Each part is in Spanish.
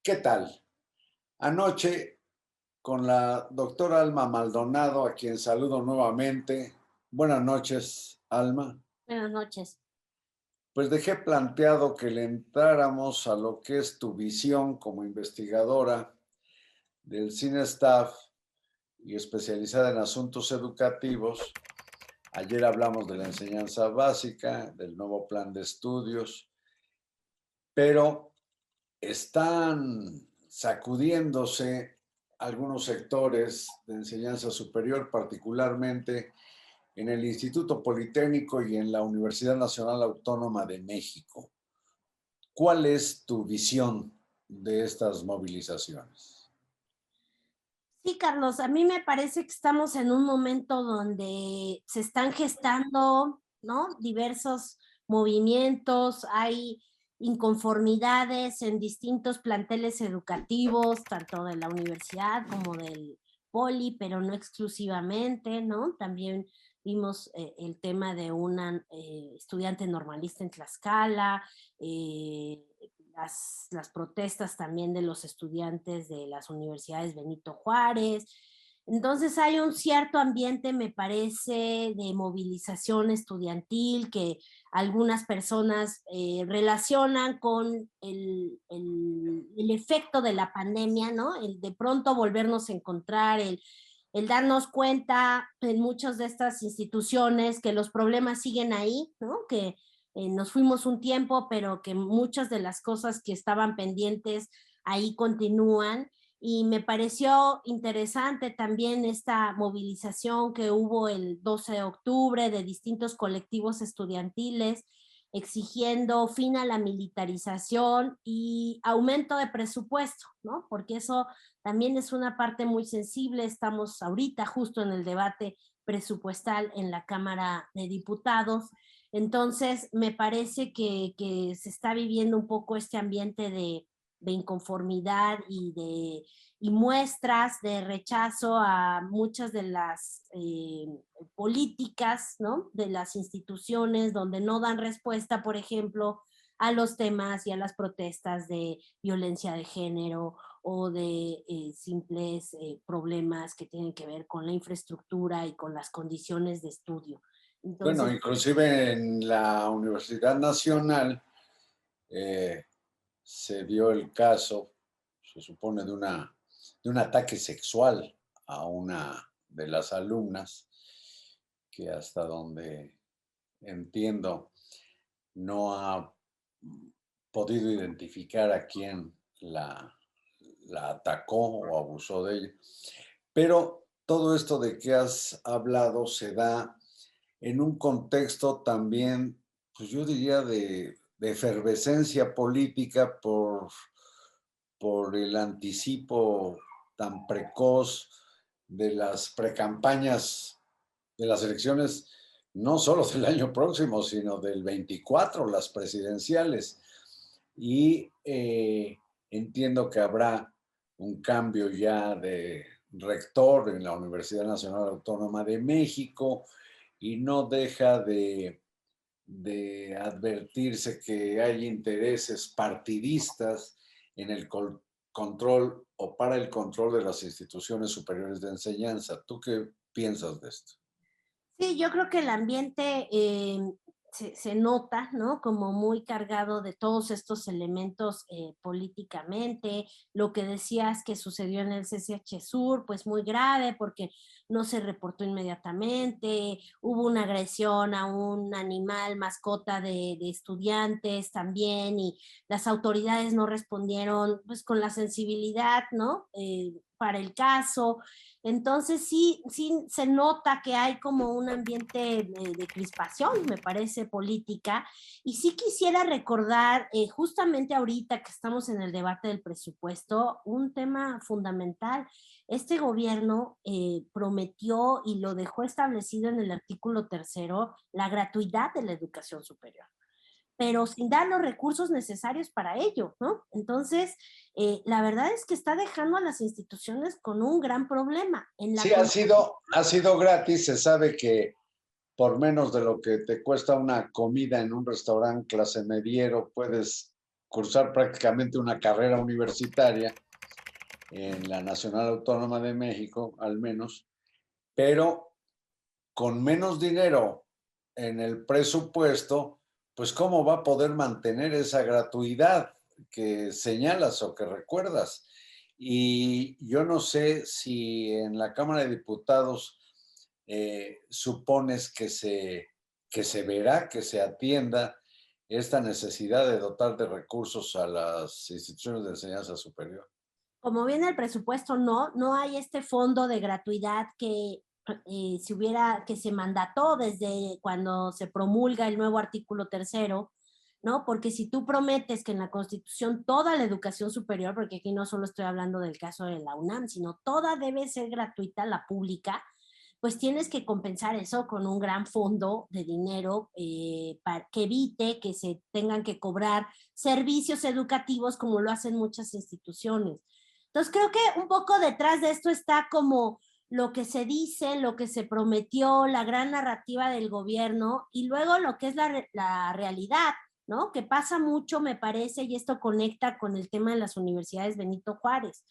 ¿Qué tal? Anoche, con la doctora Alma Maldonado, a quien saludo nuevamente. Buenas noches, Alma. Buenas noches. Pues dejé planteado que le entráramos a lo que es tu visión como investigadora del CineStaff y especializada en asuntos educativos. Ayer hablamos de la enseñanza básica, del nuevo plan de estudios, pero están sacudiéndose algunos sectores de enseñanza superior, particularmente en el Instituto Politécnico y en la Universidad Nacional Autónoma de México. ¿Cuál es tu visión de estas movilizaciones? Sí, Carlos, a mí me parece que estamos en un momento donde se están gestando, ¿no? Diversos movimientos, hay inconformidades en distintos planteles educativos, tanto de la universidad como del poli, pero no exclusivamente, ¿no? También vimos el tema de una estudiante normalista en Tlaxcala, eh, las protestas también de los estudiantes de las universidades Benito Juárez. Entonces hay un cierto ambiente, me parece, de movilización estudiantil que algunas personas relacionan con el efecto de la pandemia, ¿no? El de pronto volvernos a encontrar, el darnos cuenta en muchas de estas instituciones que los problemas siguen ahí, ¿no? Que nos fuimos un tiempo, pero que muchas de las cosas que estaban pendientes ahí continúan. Y me pareció interesante también esta movilización que hubo el 12 de octubre de distintos colectivos estudiantiles exigiendo fin a la militarización y aumento de presupuesto, ¿no? Porque eso también es una parte muy sensible. Estamos ahorita justo en el debate presupuestal en la Cámara de Diputados. Entonces, me parece que se está viviendo un poco este ambiente de inconformidad y muestras de rechazo a muchas de las políticas, ¿no? De las instituciones donde no dan respuesta, por ejemplo, a los temas y a las protestas de violencia de género o de simples problemas que tienen que ver con la infraestructura y con las condiciones de estudio. Bueno, Entonces, inclusive en la Universidad Nacional eh, se dio el caso, se supone, de un ataque sexual a una de las alumnas, que hasta donde entiendo no ha podido identificar a quién la atacó o abusó de ella. Pero todo esto de que has hablado se da en un contexto también, pues yo diría, de efervescencia política por el anticipo tan precoz de las precampañas de las elecciones, no solo del año próximo, sino del 24, las presidenciales. Y entiendo que habrá un cambio ya de rector en la Universidad Nacional Autónoma de México y no deja de advertirse que hay intereses partidistas en el control o para el control de las instituciones superiores de enseñanza. ¿Tú qué piensas de esto? sí, yo creo que el ambiente se nota, ¿no? Como muy cargado de todos estos elementos políticamente. Lo que decías que sucedió en el CCH Sur, pues muy grave porque no se reportó inmediatamente. Hubo una agresión a un animal mascota de estudiantes también y las autoridades no respondieron pues con la sensibilidad, ¿no? Para el caso. Entonces sí se nota que hay como un ambiente de crispación, me parece, política. Y sí quisiera recordar, justamente ahorita que estamos en el debate del presupuesto, un tema fundamental. Este gobierno prometió y lo dejó establecido en el artículo tercero, la gratuidad de la educación superior, pero sin dar los recursos necesarios para ello, ¿no? Entonces, la verdad es que está dejando a las instituciones con un gran problema en la Sí, ha sido gratis. Se sabe que por menos de lo que te cuesta una comida en un restaurante clase mediero, puedes cursar prácticamente una carrera universitaria en la Nacional Autónoma de México, al menos, pero con menos dinero en el presupuesto, pues cómo va a poder mantener esa gratuidad que señalas o que recuerdas. Y yo no sé si en la Cámara de Diputados supones que se verá, que se atienda esta necesidad de dotar de recursos a las instituciones de enseñanza superior. Como viene el presupuesto, no hay este fondo de gratuidad que se mandató desde cuando se promulga el nuevo artículo tercero, ¿no? Porque si tú prometes que en la Constitución toda la educación superior, porque aquí no solo estoy hablando del caso de la UNAM, sino toda debe ser gratuita, la pública, pues tienes que compensar eso con un gran fondo de dinero para que evite que se tengan que cobrar servicios educativos como lo hacen muchas instituciones. Entonces creo que un poco detrás de esto está como lo que se dice, lo que se prometió, la gran narrativa del gobierno y luego lo que es la realidad, ¿no? Que pasa mucho, me parece, y esto conecta con el tema de las universidades Benito Juárez,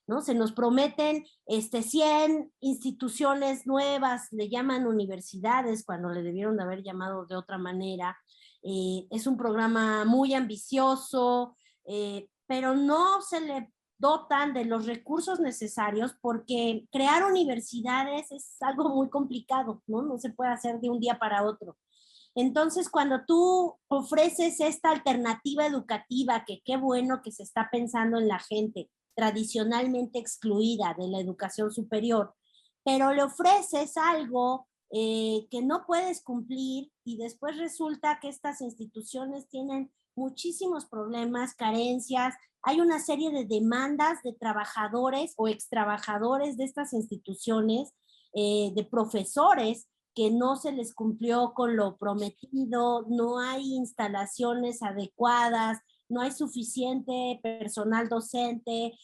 ¿no? Se nos prometen 100 instituciones nuevas, le llaman universidades cuando le debieron de haber llamado de otra manera. Es un programa muy ambicioso, pero no se le dotan de los recursos necesarios porque crear universidades es algo muy complicado, ¿no? No se puede hacer de un día para otro. Entonces, cuando tú ofreces esta alternativa educativa, que qué bueno que se está pensando en la gente tradicionalmente excluida de la educación superior, pero le ofreces algo que no puedes cumplir y después resulta que estas instituciones tienen muchísimos problemas, carencias, hay una serie de demandas de trabajadores o extrabajadores de estas instituciones, de profesores que no se les cumplió con lo prometido, no hay instalaciones adecuadas, no hay suficiente personal docente,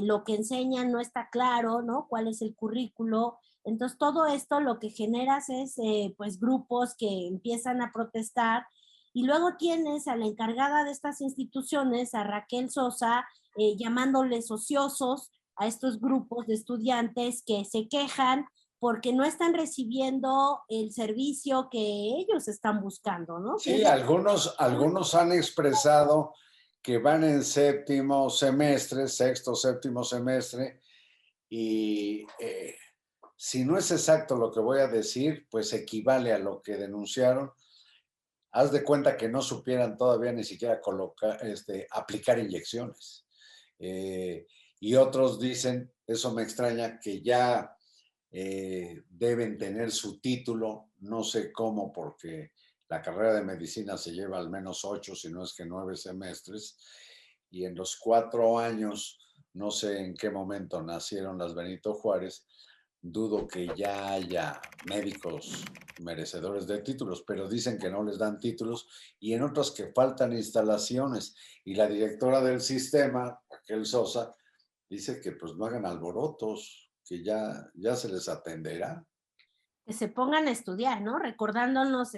lo que enseñan no está claro, ¿no? ¿Cuál es el currículo? Entonces, todo esto lo que generas es, pues, grupos que empiezan a protestar y luego tienes a la encargada de estas instituciones, a Raquel Sosa, llamándoles ociosos a estos grupos de estudiantes que se quejan porque no están recibiendo el servicio que ellos están buscando, ¿no? Que es Sí, algunos han expresado que van en séptimo semestre, sexto, séptimo semestre, y si no es exacto lo que voy a decir, pues equivale a lo que denunciaron. Haz de cuenta que no supieran todavía ni siquiera aplicar inyecciones. Eh, y otros dicen, eso me extraña, que ya deben tener su título, no sé cómo, porque la carrera de medicina se lleva al menos 8, si no es que 9 semestres, y en los 4 años, no sé en qué momento nacieron las Benito Juárez, dudo que ya haya médicos merecedores de títulos, pero dicen que no les dan títulos y en otros que faltan instalaciones. Y la directora del sistema, Raquel Sosa, dice que pues no hagan alborotos, que ya se les atenderá. que se pongan a estudiar, ¿no? Recordándonos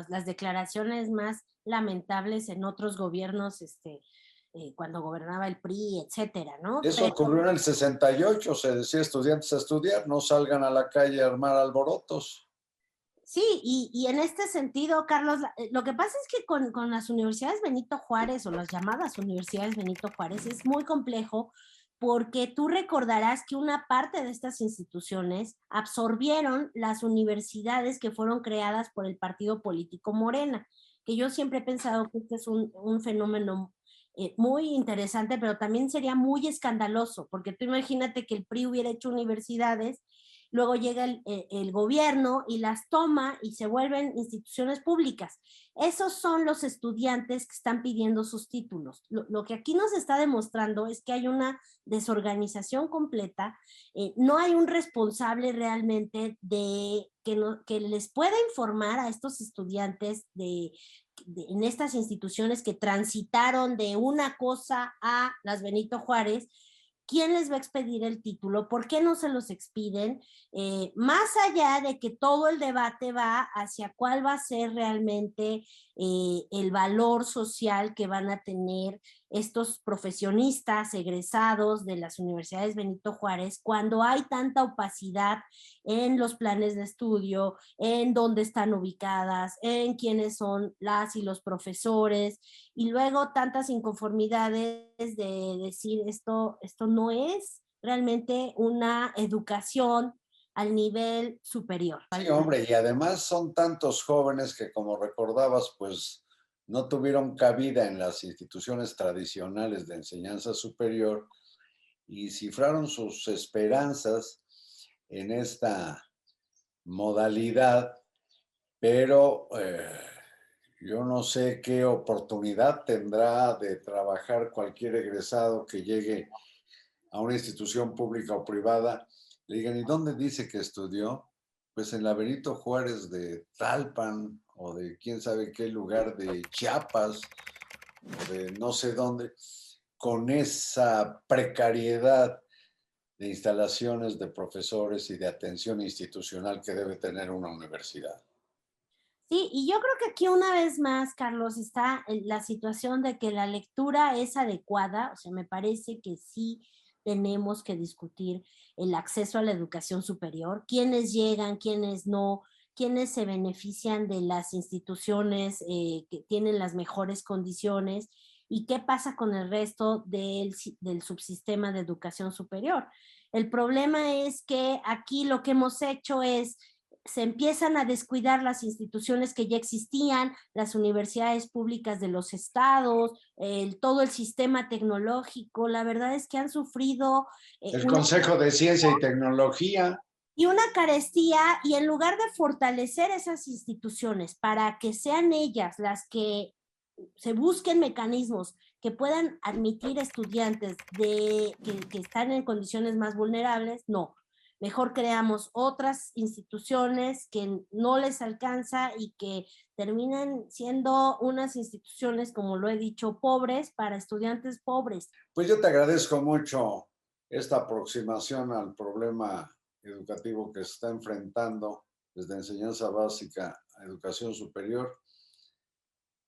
las declaraciones más lamentables en otros gobiernos, cuando gobernaba el PRI, etcétera, ¿no? Eso ocurrió en el 68, se decía estudiantes a estudiar, no salgan a la calle a armar alborotos. Sí, y en este sentido, Carlos, lo que pasa es que con las universidades Benito Juárez o las llamadas universidades Benito Juárez es muy complejo porque tú recordarás que una parte de estas instituciones absorbieron las universidades que fueron creadas por el partido político Morena, que yo siempre he pensado que este es un fenómeno muy interesante, pero también sería muy escandaloso, porque tú imagínate que el PRI hubiera hecho universidades, luego llega el gobierno y las toma y se vuelven instituciones públicas. Esos son los estudiantes que están pidiendo sus títulos. Lo que aquí nos está demostrando es que hay una desorganización completa, no hay un responsable realmente que les pueda informar a estos estudiantes en estas instituciones que transitaron de una cosa a las Benito Juárez, ¿quién les va a expedir el título? ¿Por qué no se los expiden? Más allá de que todo el debate va hacia cuál va a ser realmente el valor social que van a tener estos profesionistas egresados de las universidades Benito Juárez, cuando hay tanta opacidad en los planes de estudio, en dónde están ubicadas, en quiénes son las y los profesores, y luego tantas inconformidades de decir esto no es realmente una educación al nivel superior. Sí, hombre, y además son tantos jóvenes que, como recordabas, pues no tuvieron cabida en las instituciones tradicionales de enseñanza superior y cifraron sus esperanzas en esta modalidad, pero yo no sé qué oportunidad tendrá de trabajar cualquier egresado que llegue a una institución pública o privada, le digan, ¿y dónde dice que estudió? Pues en la Benito Juárez de Talpan o de quién sabe qué lugar de Chiapas o de no sé dónde, con esa precariedad de instalaciones de profesores y de atención institucional que debe tener una universidad. Sí, y yo creo que aquí una vez más, Carlos, está la situación de que la lectura es adecuada, o sea, me parece que sí tenemos que discutir el acceso a la educación superior, quiénes llegan, quiénes no, quiénes se benefician de las instituciones que tienen las mejores condiciones y qué pasa con el resto del subsistema de educación superior. El problema es que aquí lo que hemos hecho es se empiezan a descuidar las instituciones que ya existían, las universidades públicas de los estados, todo el sistema tecnológico, la verdad es que han sufrido El una Consejo de Ciencia y Tecnología. y una carestía, y en lugar de fortalecer esas instituciones para que sean ellas las que se busquen mecanismos que puedan admitir estudiantes que están en condiciones más vulnerables, no. Mejor creamos otras instituciones que no les alcanza y que terminan siendo unas instituciones, como lo he dicho, pobres para estudiantes pobres. Pues yo te agradezco mucho esta aproximación al problema educativo que se está enfrentando desde enseñanza básica a educación superior.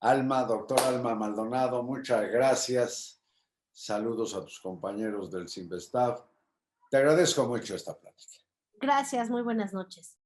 Alma, doctora Alma Maldonado, muchas gracias. Saludos a tus compañeros del Sinvestav. Te agradezco mucho esta plática. Gracias, muy buenas noches.